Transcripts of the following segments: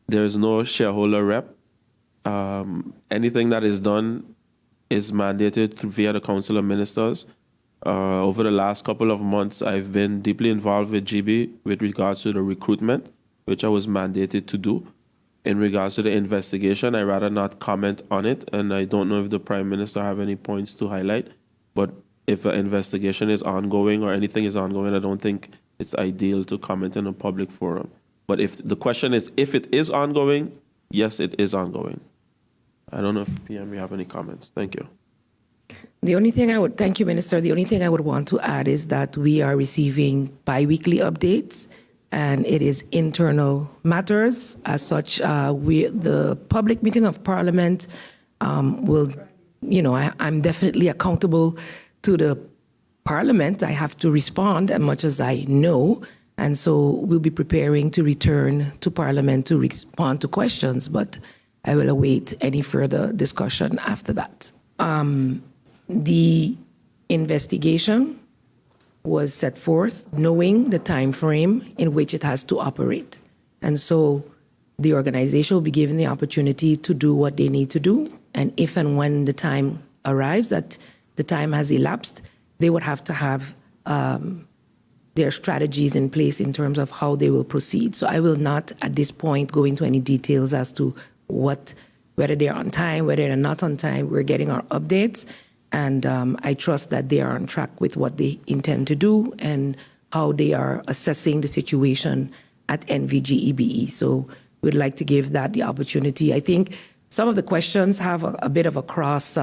there's no shareholder rep. Anything that is done is mandated via the Council of Ministers. Over the last couple of months, I've been deeply involved with GEBE with regards to the recruitment, which I was mandated to do. In regards to the investigation, I rather not comment on it, and I don't know if the Prime Minister have any points to highlight. But if an investigation is ongoing or anything is ongoing, I don't think it's ideal to comment in a public forum. But if the question is if it is ongoing, yes, it is ongoing. I don't know if PM, you have any comments. Thank you. The only thing thank you, Minister. The only thing I would want to add is that we are receiving bi-weekly updates, and it is internal matters. As such, the public meeting of Parliament will, I'm definitely accountable to the Parliament. I have to respond as much as I know. And so we'll be preparing to return to Parliament to respond to questions, but I will await any further discussion after that. The investigation was set forth knowing the time frame in which it has to operate. And so the organization will be given the opportunity to do what they need to do. And if and when the time arrives that the time has elapsed, they would have to have their strategies in place in terms of how they will proceed. So I will not at this point go into any details as to whether they're on time, whether they're not on time. We're getting our updates. And I trust that they are on track with what they intend to do and how they are assessing the situation at NVGEBE. So we'd like to give that the opportunity. I think some of the questions have a bit of a cross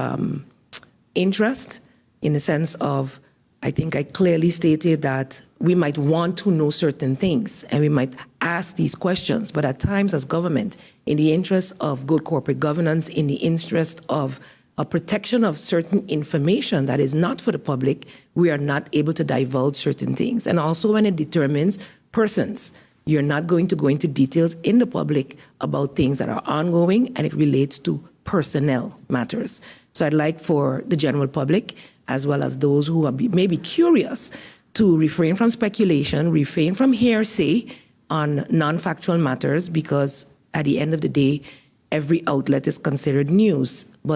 interest in the sense of, I think I clearly stated that we might want to know certain things and we might ask these questions, but at times as government, in the interest of good corporate governance, in the interest of a protection of certain information that is not for the public, we are not able to divulge certain things. And also when it determines persons, you're not going to go into details in the public about things that are ongoing and it relates to personnel matters. So I'd like for the general public, as well as those who are maybe curious, to refrain from speculation, refrain from hearsay on non-factual matters, because at the end of the day, every outlet is considered news. But